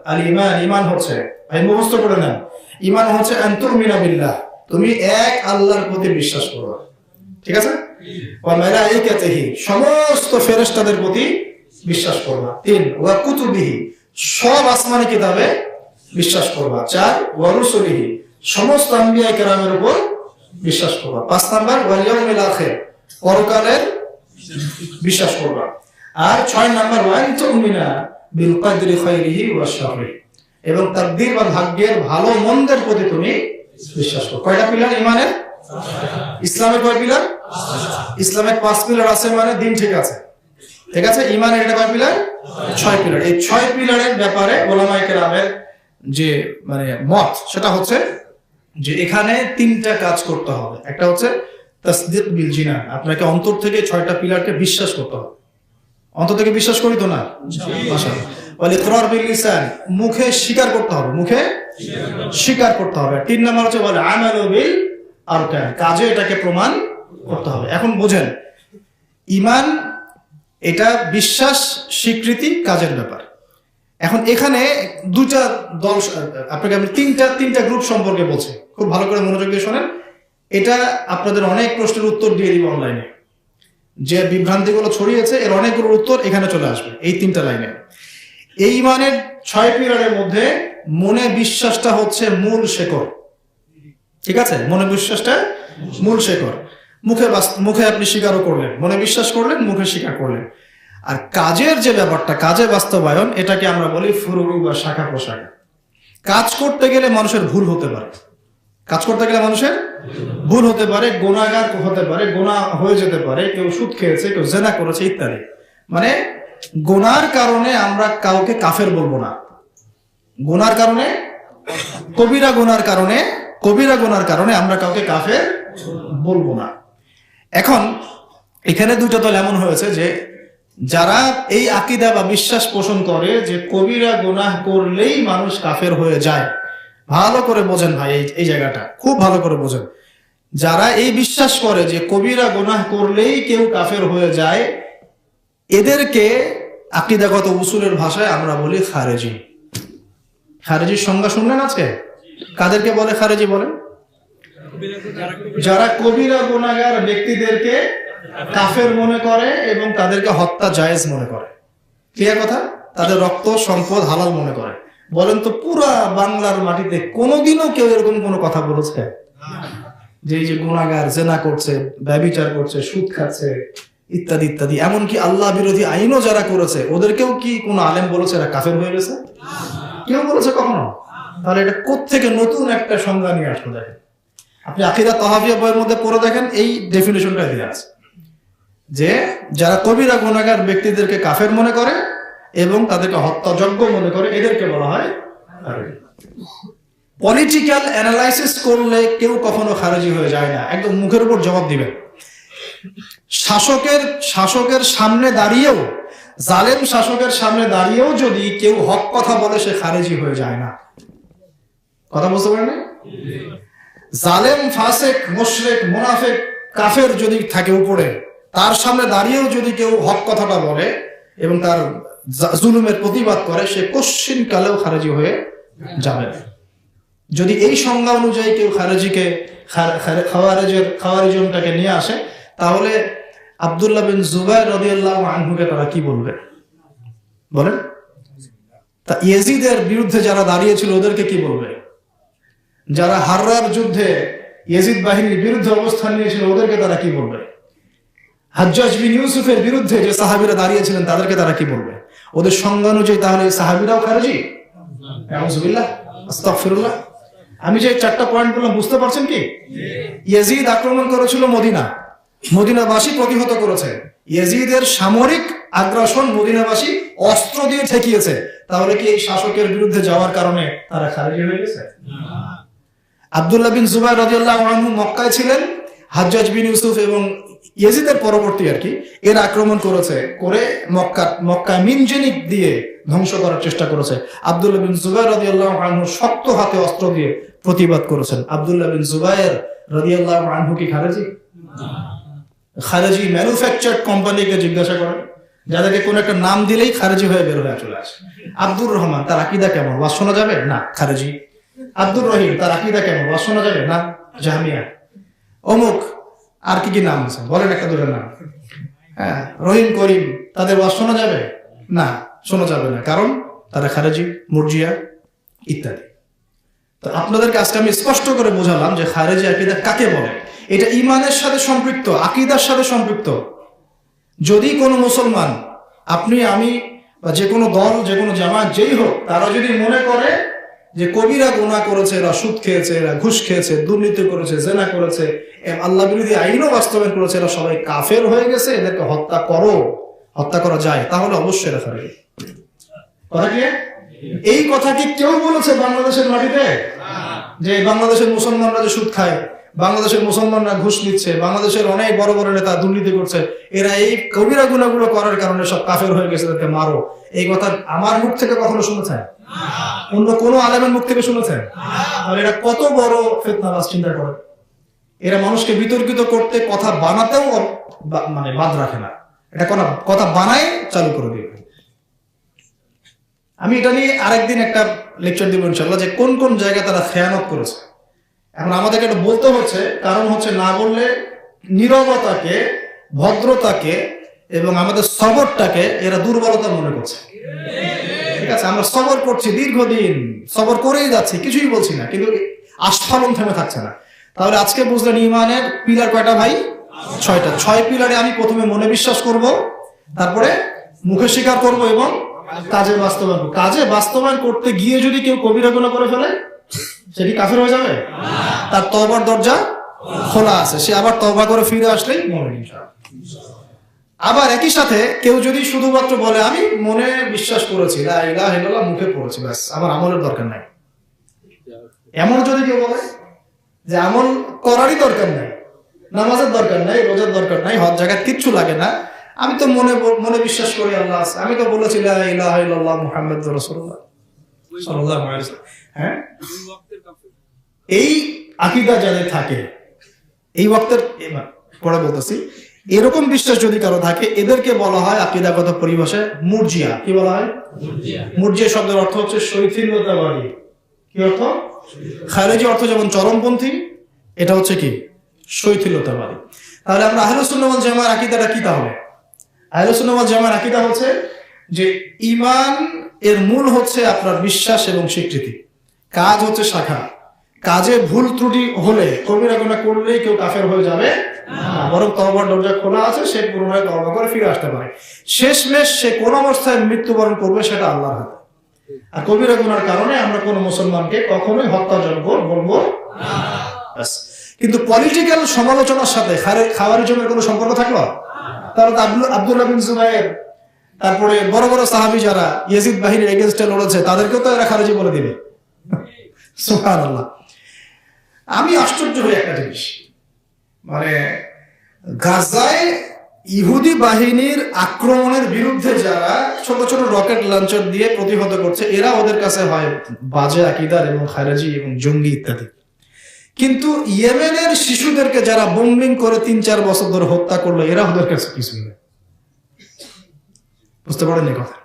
আল ঈমান, ঈমান হচ্ছে, ভাই মুখস্থ করে নেন, ঈমান হচ্ছে আন তুমিনা বিল্লাহ, তুমি এক আল্লাহর প্রতি বিশ্বাস করো, ঠিক আছে? ওয়া মালাইকাতিহি, সমস্ত ফেরেশতাদের প্রতি বিশ্বাস করবা। 3 ওয়া কুতুবিহি, সব আসমানি কিতাবে বিশ্বাস করবা। 4 ওয়া রুসুলিহি, সমস্ত আম্বিয়া কেরামের উপর বিশ্বাস করবা। 5 নাম্বার ওয়াল ইয়াউমিল আখির, পরকালের বিশ্বাস করবা। আর 6 নাম্বার ওয়া তুমিনা বিল কদরি খাইরিহি ওয়া শাররিহি, এবং তাকদীর বা ভাগ্যের ভালো মন্দের প্রতি তুমি বিশ্বাস করো। কয়টা পিলার ঈমানের? ইসলামের কয় পিলার? ইসলামের 5 পিলার আছে, মানে দিন ঠিক আছে, ঠিক আছে? ঈমানের এটা কয় পিলার? 6 পিলার। এই 6 পিলারের ব্যাপারে উলামায়ে কেরামের যে মানে মত, সেটা হচ্ছে যে এখানে 3টা কাজ করতে হবে। একটা হচ্ছে তাসদীক বিল জিনান, আপনাকে অন্তর থেকে 6টা পিলারকে বিশ্বাস করতে হবে। অন্তর থেকে বিশ্বাস করি তো না? মাশাআল্লাহ। ওয়াল ইকরার বিল লিসান, মুখে স্বীকার করতে হবে, মুখে স্বীকার করতে হবে। 3 নাম্বার হচ্ছে ওয়াল আমালু বিল আরকান, কাজে এটাকে প্রমাণ করতে হবে। এখন বুঝেন, ঈমান এটা বিশ্বাস, স্বীকৃতি, কাজের ব্যাপার। এখন এখানে 2টা দল, আপনাকে আমি তিনটা গ্রুপ সম্পর্কে বলছি, খুব ভালো করে মনোযোগ দিয়ে শোনেন। এটা আপনাদের অনেক প্রশ্নের উত্তর দিয়ে দিব অনলাইনে, যে বিভ্রান্তিগুলো ছড়িয়েছে এর অনেকগুলোর উত্তর এখানে চলে আসবে এই 3টা লাইনে। এই ঈমানের 6 পিলারের মধ্যে মনে বিশ্বাসটা হচ্ছে মূল শেকড়, ঠিক আছে? মনে বিশ্বাসটা মূল শেকড়। মুখে আপনি স্বীকারও করলেন, মনে বিশ্বাস করলেন, মুখে স্বীকার করলেন। আর কাজের যে ব্যাপারটা, কাজে বাস্তবায়ন, এটাকে আমরা বলি ফুরু বা শাখা প্রশাখা। কাজ করতে গেলে মানুষের ভুল হতে পারে, কাজ করতে গেলে মানুষের ভুল হতে পারে, গুনাহগার হতে পারে, গুনাহ হয়ে যেতে পারে, কেউ সুদ খেয়েছে, কেউ জেনা করেছে ইত্যাদি। মানে গুনার কারণে আমরা কাউকে কাফের বলবো না। গুনার কারণে, কবিরা গুনার কারণে আমরা কাউকে কাফের বলবো না। এখন এখানে 2টা দল এমন হয়েছে যে যারা এই আকীদা বা বিশ্বাস পোষণ করে যে কবিরা গুনাহ করলেই মানুষ কাফের হয়ে যায়। ভালো করে বোঝেন ভাই, এই জায়গাটা খুব ভালো করে বোঝেন। যারা এই বিশ্বাস করে যে কবিরা গুনাহ করলেই কেউ কাফের হয়ে যায়, এদেরকে আকীদাগত উসুলের ভাষায় আমরা বলি খারেজি। খারেজির সংজ্ঞা শুনলেন আজকে? কাদেরকে বলে খারেজি? বলেন, যারা কবিরা গুনাহগার ব্যক্তিদেরকে কাফের মনে করে এবং তাদেরকে হত্যা জায়েজ মনে করে। ক্লিয়ার কথা? তাদের রক্ত সম্পদ হালাল মনে করে। বলেন তো, পুরা বাংলার মাটিতে কোনোদিনও কেউ এরকম কোনো কথা বলেছে যে এই যে গুনাহগার জেনা করছে, ব্যভিচার করছে, সুদ খাচ্ছে ইত্যাদি ইত্যাদি, এমনকি আল্লাহ বিরোধী আইনও যারা করেছে ওদেরকেও কি কোনো আলেম বলেছে এরা কাফের হয়ে গেছে? কেউ বলেছে কখনো? তাহলে এটা কোত্থেকে নতুন একটা সংজ্ঞা নিয়ে আসলো? দেখেন, আপনি আকীদা তাহাবিয়া বইয়ের মধ্যে পড়ে দেখেন, এই ডেফিনেশনটা দিয়ে আছে যে যারা কবিরা গুনাহগার ব্যক্তিদেরকে কাফের মনে করে এবং তাদেরকে হত্যাযোগ্য মনে করে, এদেরকে বলা হয় খারেজি। পলিটিক্যাল অ্যানালাইসিস করলে কেউ কখনো খারেজি হয়ে যায় না। একদম মুখের উপর জবাব দিবেন। শাসকের সামনে দাঁড়িয়েও, জালেম শাসকের সামনে দাঁড়িয়েও যদি কেউ হক কথা বলে, সে খারেজি হয়ে যায় না। কথা বুঝতে পারেন? জালেম, ফাসেক, মুশরিক, মুনাফিক, কাফের যদি থাকে উপরে, তার সামনে দাঁড়িয়েও যদি কেউ হক কথাটা বলে এবং তার জুলুমের প্রতিবাদ করে, সে কোশ্চিন কালেও খারেজি হয়ে যাবে না। যদি এই সংজ্ঞা অনুযায়ী কেউ খাওয়ারিজমটাকে নিয়ে আসে, তাহলে আব্দুল্লাহ বিন জুবাইর রাদিয়াল্লাহু আনহুকে তারা কি বলবে? বলেন, তা ইয়েজিদের বিরুদ্ধে যারা দাঁড়িয়েছিল ওদেরকে কি বলবে? যারা হাররার যুদ্ধে ইয়েজিদ বাহিনীর বিরুদ্ধে অবস্থান নিয়েছিল ওদেরকে তারা কি বলবে? হাজ্জাজ বিন ইউসুফের বিরুদ্ধে যে সাহাবীরা দাঁড়িয়েছিলেন তাদেরকে তারা কি বলবে? ওদের সংজ্ঞা অনুযায়ী তাহলে সাহাবীরাও খারেজি? আউযুবিল্লাহ, আস্তাগফিরুল্লাহ। আমি যে 4টা পয়েন্ট বললাম, বুঝতে পারছেন কি? ইয়েজিদ আক্রমণ করেছিল মদিনাবাসী প্রতিহত করেছে। ইয়েজিদের সামরিক আগ্রাসন মদিনাবাসী অস্ত্র দিয়ে ঠেকিয়েছে। তাহলে কি এই শাসকের বিরুদ্ধে যাওয়ার কারণে তারা খারেজি হয়ে গেছে? আব্দুল্লাহ বিন জুবাইর রাদিয়াল্লাহু আনহু মক্কায় ছিলেন, হাজ্জাজ বিন ইউসুফ এবং ইয়েজিদের পরবর্তী আর কি এর আক্রমণ করেছে, করে মক্কা মিনজেনিক দিয়ে ধ্বংস করার চেষ্টা করেছে। আব্দুল্লাহ বিন জুবাইর রাদিয়াল্লাহু আনহু শক্ত হাতে অস্ত্র দিয়ে প্রতিবাদ করেছেন। আব্দুল্লাহ বিন জুবাইর রাদিয়াল্লাহু আনহু কি খারেজি? খারেজি ম্যানুফ্যাকচার্ড কোম্পানিকে জিজ্ঞাসা করেন, যাদেরকে কোন একটা নাম দিলেই খারেজি হয়ে বের হয়ে চলে আসে। আব্দুর রহমান, তার আকীদা কেমন, ওয়াজ শোনা যাবে না, খারেজি। আব্দুর রহিম, তার আকীদা কেমন, ওয়াজ শোনা যাবে না, জাহমিয়া। অমুক, আর কি কি নাম আছে বলেন, একটা দুটো নাম। হ্যাঁ, রহিম, করিম, তাদের ওয়াজ শোনা যাবে না, শোনা যাবে না, কারণ তারা খারেজি, মুরজিয়া ইত্যাদি। তো আপনাদেরকে আজকে আমি স্পষ্ট করে বোঝালাম যে খারেজি আকীদা কাকে বলে। এটা ঈমানের সাথে সম্পৃক্ত, আকীদার সাথে সম্পৃক্ত। যদি কোনো মুসলমান, আপনি, আমি বা যে কোনো দল, যে কোনো জামাত, যেই হোক, তারা যদি মনে করে যে কবিরা গুনাহ করেছে, এরা সুদ খেয়েছে, এরা ঘুষ খেয়েছে, দুর্নীতি করেছে, জেনা করেছে, আল্লাহ বিরোধী আইনও বাস্তবায়ন করেছে, এরা সবাই কাফের হয়ে গেছে, এদেরকে হত্যা করো, হত্যা করা যায়, তাহলে অবশ্যই এরা খারেজি। কথা কি? এই কথা কি কেউ বলেছে বাংলাদেশের মাটিতে যে বাংলাদেশের মুসলমানরা যে সুদ খায়, বাংলাদেশের মুসলমানরা ঘুষ নিচ্ছে, বাংলাদেশের অনেক বড় বড় নেতা দুর্নীতি করছে, এরা এই কবিরা গুনাহগুলো করার কারণে সব কাফের হয়ে গেছে, তাদেরকে মারো, এই কথা আমার মুখ থেকে কখনো শুনেছেন? অন্য কোনো আলেমের মুখ থেকে শুনেছেন? আর এরা কত বড় ফিতনাবাজ, চিন্তা করে। এরা মানুষকে বিতর্কিত করতে, কথা বানাতেও মানে বাদ রাখে না, এটা কথা বানায় চালু করে দিবে। আমি এটা নিয়ে আরেকদিন একটা লেকচার দিব ইনশাআল্লাহ, যে কোন কোন জায়গায় তারা খেয়ানত করেছে। এখন আমাদেরকে এটা বলতে হচ্ছে, কারণ হচ্ছে না বললে নীরবতাকে, ভদ্রতাকে এবং আমাদের সবরটাকে এরা দুর্বলতা মনে করছে। ঠিক আছে, আমরা সবর করছি দীর্ঘদিন, সবর করেই যাচ্ছি, কিছুই বলছি না, কিন্তু আস্ফালন থেমে থাকছে না। তাহলে আজকে বুঝলেন ঈমানের পিলার কয়টা ভাই? 6টা। 6 পিলারে আমি প্রথমে মনে বিশ্বাস করব, তারপরে মুখে স্বীকার করব এবং কাজে বাস্তবায়ন করব। কাজে বাস্তবায়ন করতে গিয়ে যদি কেউ কবিরা গুনাহ করে ফেলে, সে কি কাফের হয়ে যাবে? তার তওবার দরজা খোলা আছে, সে আবার তওবা করে ফিরে আসলেই মুমিন ইনশাআল্লাহ। আবার একই সাথে কেউ যদি শুধুমাত্র বলে আমি মনে বিশ্বাস করেছি, লা ইলাহা ইল্লাল্লাহ মুখে পড়েছি, ব্যাস, আমার আমলের দরকার নাই, এমন যদি কেউ বলে যে আমল করারই দরকার নাই, নামাজের দরকার নাই, রোজার দরকার নাই, হজ জাকাত কিচ্ছু লাগে না, আমি তো মনে বিশ্বাস করি আল্লাহ আছে, আমি তো বলেছি লা ইলাহা ইল্লাল্লাহ মুহাম্মাদুর রাসূলুল্লাহ সাল্লাল্লাহু আলাইহি ওয়াসাল্লাম, হ্যাঁ, এই আকীদা যাদের থাকে, এই ওয়াক্তের পরে বলতেছি, এরকম বিশ্বাস যদি কারো থাকে, এদেরকে বলা হয় আকীদাগত পরিভাষায় মুরজিয়া। কি বলা হয়? মুরজিয়া শব্দের অর্থ হচ্ছে শৈথিল্যতাবাদী। কি অর্থ? খারেজি অর্থ যেমন চরমপন্থী, এটা হচ্ছে কি? শৈথিল্যতাবাদী। তাহলে আমরা আহলুস সুন্নাহ ওয়াল জামাআর আকীদাটা কি? তাহলে আহলুস সুন্নাহ ওয়াল জামাআর আকীদা হচ্ছে যে ঈমান এর মূল হচ্ছে আপনার বিশ্বাস এবং স্বীকৃতি, কাজ হচ্ছে শাখা। কাজে ভুল ত্রুটি হলে, কবিরা গুনাহ করলেই কেউ কাফের হয়ে যাবে না, বরং তওবার দরজা খোলা আছে, সে পুনরায় তওবা করে ফিরে আসতে পারে। শেষমেশ সে কোন অবস্থায় মৃত্যুবরণ করবে সেটা আল্লাহর হাতে। আর কবিরা গুনার কারণে আমরা কোন মুসলমানকে কখনোই হত্যাযোগ্য বলবো না। কিন্তু পলিটিক্যাল সমালোচনার সাথে খাওয়ারিজমের কোনো সম্পর্ক থাকলো? তাহলে আব্দুল্লাহ বিন জুবায়ের, তারপরে বড় বড় সাহাবী যারা ইয়াজিদ বাহিনীর এগেইনস্টে লড়েছে, তাদেরকেও তো এরা খারেজি বলে দিবে। সুবহানাল্লাহ। আমি আশ্চর্য হই একটা জিনিস, মানে গাজায় ইহুদি বাহিনীর আক্রমণের বিরুদ্ধে যারা ছোট ছোট রকেট লঞ্চার দিয়ে প্রতিহত করছে, এরা ওদের কাছে হয় বাজে আকীদার এবং খারেজি এবং জঙ্গি ইত্যাদি। কিন্তু ইয়েমেনের শিশুদেরকে যারা বোম্বিং করে 3-4 বছর ধরে হত্যা করলো, এরা ওদের কাছে কিছুই না। বুঝতে পারেন এই কথা?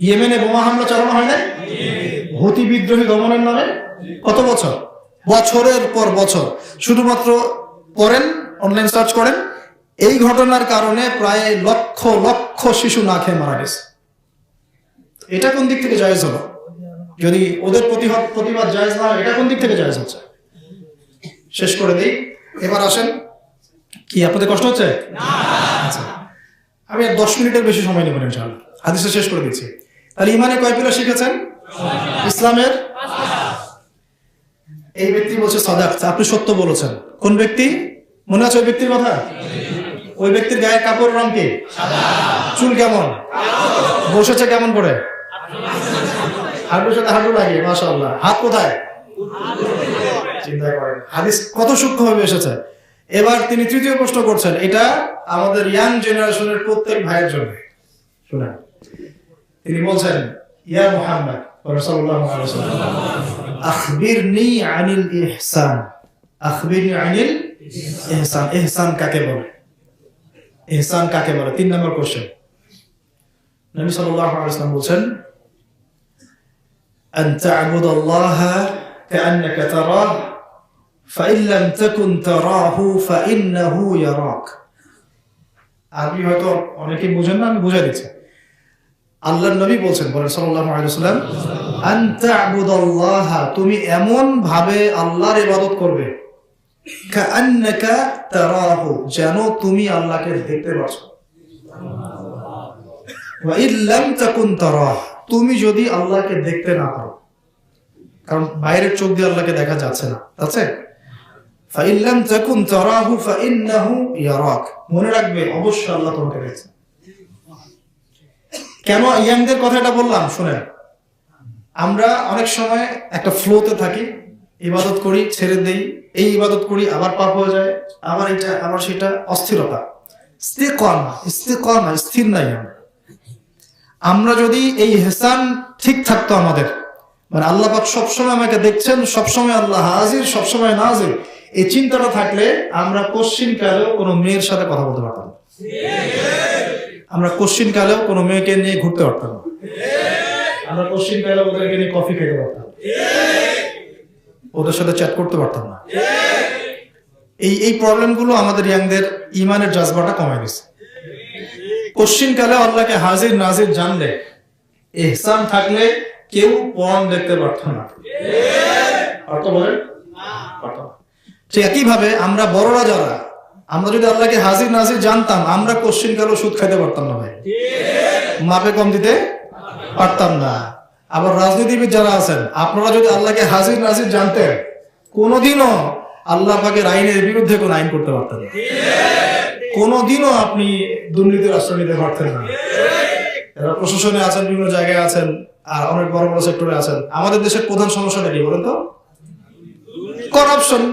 ইয়েমেনে বোমা হামলা চালানো হয় না হুতি বিদ্রোহী দমনের নামে? কত বছর? বছরের পর বছর। শুধুমাত্র পড়েন, অনলাইন সার্চ করেন, এই ঘটনার কারণে প্রায় লক্ষ লক্ষ শিশু না খেয়ে মারা গেছে। এটা কোন দিক থেকে জায়েজ হলো? যদি ওদের প্রতিবাদ জায়েজ না হয়, এটা কোন দিক থেকে জায়েজ হচ্ছে? শেষ করে দিই, এবার আসেন। কি আপনাদের কষ্ট হচ্ছে? আচ্ছা, আমি আর 10 মিনিটের বেশি সময় নেব না, ইনশাআল্লাহ হাদিসটা শেষ করে দিচ্ছি। তাহলে ইমানে কয় পিলার শিখেছেন? ইসলামের এই ব্যক্তি বলছে সাদাকতা, আপনি সত্য বলেছেন। কোন ব্যক্তি? মনে আছে ওই ব্যক্তির কথা? ওই ব্যক্তির গায়ের কাপড় রং কি? সাদা। চুল কেমন? বসেছে কেমন করে? হাঁটুর সাথে হাঁটু লাগিয়ে, মাশাআল্লাহ। হাত কোথায়? চিন্তা করেন হাদিস কত সূক্ষ্মভাবে এসেছে। এবার তিনি তৃতীয় প্রশ্ন করছেন, এটা আমাদের ইয়াং জেনারেশনের প্রত্যেক ভাইয়ের জন্য। শুনেন, তিনি বলছেন, ইয়া মুহাম্মদ সাল্লাল্লাহু আলাইহি ওয়াসাল্লাম, আখবিরনি আনিল ইহসান। আখবিরনি আনিল ইহসান। ইহসান কাকে বলে? ইহসান কাকে বলে? 3 নম্বর কোশ্চেন। নবী সাল্লাল্লাহু আলাইহি ওয়াসাল্লাম বলেন, আন তা'বুদাল্লাহা কাআন্নাকা তারাহু ফাইন লাম তাকুন তারাহু ফাইন্নাহু ইয়ারাক। আরবি হয়তো অনেকেই বুঝেন না, আমি বুঝাই দিচ্ছি। আল্লাহর নবী বলেন সাল্লাল্লাহু আলাইহি ওয়াসাল্লাম, আন তা'বুদাল্লাহা, তুমি এমন ভাবে আল্লাহর ইবাদত করবে, কাআন্নাকা তারাহু, যেন তুমি আল্লাহকে দেখতে পাচ্ছ। ওয়া ইন লাম তাকুন তারাহু, তুমি যদি আল্লাহকে দেখতে না পারো, কারণ বাইরের চোখ দিয়ে আল্লাহকে দেখা যাচ্ছে না, আছে। ফাইন লাম তাকুন তারাহু ফাইন্নাহু ইয়ারাক, মনে রাখবে অবশ্যই আল্লাহ তোমাকে দেখছেন। কেন ইয়াংদের কথাটা বললাম শুনেন। আমরা অনেক সময় একটা ফ্লোতে থাকি, ইবাদত করি, ছেড়ে দেই, এই ইবাদত করি, আবার পাপ হয়ে যায়, আবার এটা, আবার সেটা, অস্থিরতা, ইস্তিকামা, স্থির নাই আমরা যদি এই ইহসান ঠিক থাকতো আমাদের, মানে আল্লাহ পাক সবসময় আমাকে দেখছেন, সবসময় আল্লাহ হাজির, সবসময় নাজির, এই চিন্তাটা থাকলে আমরা কোশ্চিন কালেও কোনো মেয়ের সাথে কথা বলতে পারতাম না। আমরা কোশ্চিন কালেও কোনো মেয়েকে নিয়ে ঘুরতে পারতাম না। আমরা কোশ্চিন কালেও ওদেরকে নিয়ে কফি খেতে পারতাম, ওদের সাথে চ্যাট করতে পারতাম না। এই প্রবলেমগুলো আমাদের ইয়াংদের ইমানের জাজবাটা কমে গেছে। কোশ্চিন কালে আল্লাহকে হাজির নাজির জানলে, ইহসান থাকলে কেউ পর্ন দেখতে পারত না। অর্থ বলেন ঠিক একইভাবে আমরা বড়রা যারা, আমরা যদি আল্লাহকে হাজির নাজির জানতাম, আমরা কোশ্চিন কালেও সুদ খাইতে পারতাম না ভাই, মাপে কম দিতে পারতাম না। আবার রাজনীতিবিদ যারা আছেন, আপনারা যদি আল্লাহকে হাজির নাজির জানতেন, কোনোদিনও আল্লাহ পাকের আইনের বিরুদ্ধে কোন আইন করতে পারতেন না, কোনোদিনও আপনি দুর্নীতির আশ্রয় নিতে পারতেন না। যারা প্রশাসনে আছেন, বিভিন্ন জায়গায় আছেন, আর অনেক বড় বড় সেক্টরে আছেন, আমাদের দেশের প্রধান সমস্যাটা কি বলেন তো? করাপশন।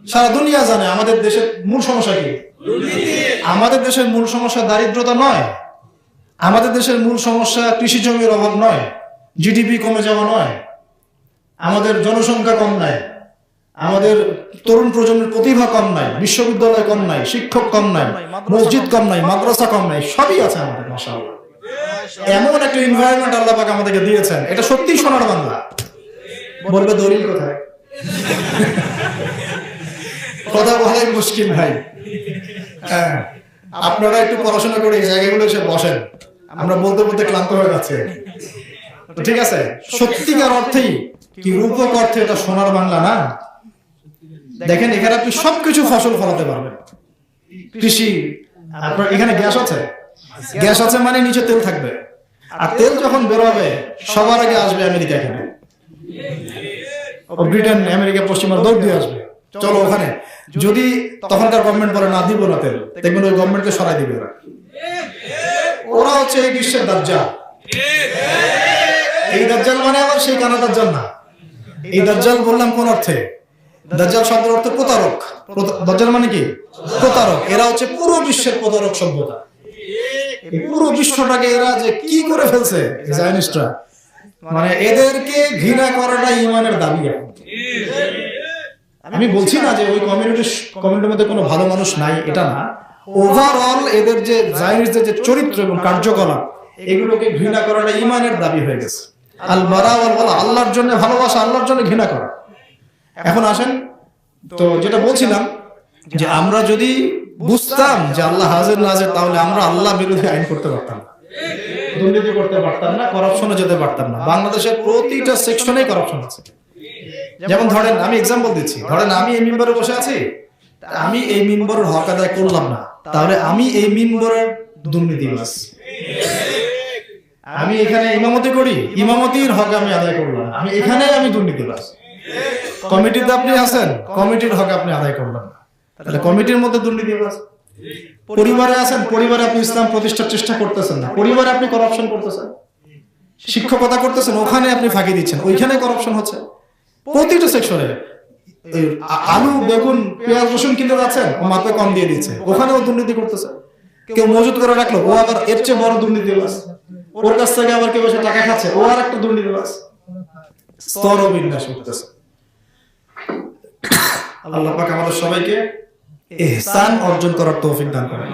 সারা দুনিয়া জানে আমাদের দেশের মূল সমস্যা কি। আমাদের দেশের মূল সমস্যা দারিদ্রতা নয়, আমাদের দেশের মূল সমস্যা কৃষি জমির অভাব নয়, জিডিপি কমে যাওয়া নয়, আমাদের জনসংখ্যা কম নাই, আমাদের তরুণ প্রজন্মের প্রতিভা কম নাই, বিশ্ববিদ্যালয় কম নাই, শিক্ষক কম নাই, মসজিদ কম নাই, মাদ্রাসা কম নাই, সবই আছে আমাদের মাশাআল্লাহ। এমন একটা এনভায়রনমেন্ট আল্লাহ পাক আমাদেরকে দিয়েছেন, এটা সত্যি সোনার বাংলা। বলবে দলিল কোথায়? কথা বলাই মুশকিল ভাই। হ্যাঁ, আপনারা একটু পড়াশোনা করে এই জায়গাগুলো এসে বসেন, আমরা বলতে বলতে ক্লান্ত হয়ে যাচ্ছে। ঠিক আছে, সত্যিকার অর্থেই কি রূপক অর্থে এটা সোনার বাংলা না। দেখেন এখানে আপনি সবকিছু ফসল ফলাতে পারবেন, কৃষি, আপনার এখানে গ্যাস আছে, গ্যাস আছে মানে নিচে তেল থাকবে, আর তেল যখন বেরোবে সবার আগে আসবে আমেরিকা, এখানে ব্রিটেন, আমেরিকা, পশ্চিমা দৌড় দিয়ে আসবে, চলো ওখানে। যদি তখনকার গভর্নমেন্ট বলে না দিব না তেল, দেখবেন ওই গভর্নমেন্টকে সরাই দিবে ওরা। ওরা হচ্ছে এই বিশ্বের দাজ্জাল। এই দাজ্জাল মানে আবার সেই কানা দাজ্জাল না। এই দাজ্জাল বললাম কোন অর্থে? দাজ্জাল শব্দের অর্থ প্রতারক। দাজ্জাল মানে কি? প্রতারক। এরা হচ্ছে পুরো বিশ্বের প্রতারক সভ্যতা। এই পুরো বিশ্বটাকে এরা যে কি করে ফেলছে জায়নিস্টরা, মানে এদেরকে ঘৃণা করাটা ঈমানের দাবি। আমি বলছি না যে ওই কমিউনিটির মধ্যে কোনো ভালো মানুষ নাই, এটা না। ওভারঅল এদের যে জায়নিস্টদের যে চরিত্র এবং কার্যকলাপ, এগুলোকে ঘৃণা করাটা ঈমানের দাবি হয়ে গেছে। আল বারা ওয়াল ওয়ালা, আল্লাহর জন্য ভালোবাসা, আল্লাহর জন্য ঘৃণা করা। এখন আসেন তো, যেটা বলছিলাম যে আমরা যদি বুঝতাম যে আল্লাহ হাজির নাজির, তাহলে আমরা আল্লাহ বিরোধী আইন করতে পারতাম না, দুর্নীতি করতে পারতাম না, করাপশনে যেতে পারতাম না। বাংলাদেশের প্রতিটা সেকশনে করাপশন আছে। যেমন ধরেন, আমি এক্সাম্পল দিচ্ছি, ধরেন আমি এই মিম্বরে বসে আছি, আমি এই মিম্বরের হক আদায় করলাম না, তাহলে আমি এই মিম্বরের দুর্নীতিবাজ। আমি এখানে ইমামতি করি, ইমামতির হক আমি আদায় করলাম, আমি এখানে আমি দুর্নীতিবাজ। কমিটিতে আপনি আছেন, কমিটির হক আপনি আদায় করলেন না, তাহলে কমিটির মধ্যে দুর্নীতিবাজ। পরিবারে আছেন, পরিবারে আপনি ইসলাম প্রতিষ্ঠার চেষ্টা করতেছেন না, পরিবারে আপনি করাপশন করতেছেন। শিক্ষকতা করতেছেন, ওখানে আপনি ফাঁকি দিচ্ছেন, ওইখানে করাপশন হচ্ছে। প্রতিটা সেকশনে আলু, বেগুন, পেঁয়াজ, রসুন কিনতে যাচ্ছেন, ও মাপে কম দিয়ে দিচ্ছে, ওখানেও দুর্নীতি করতেছে। কেউ মজুত করে রাখলো, ও আবার এর চেয়ে বড় দুর্নীতিবাজ। ওর কাছ থেকে আবার কেউ এসে টাকা খাচ্ছে, ও আর একটা দুর্নীতিবাজ। স্তর বিন্যাস করতেছে। আল্লাহ পাক আমাদের সবাইকে ইহসান অর্জন করার তৌফিক দান করেন।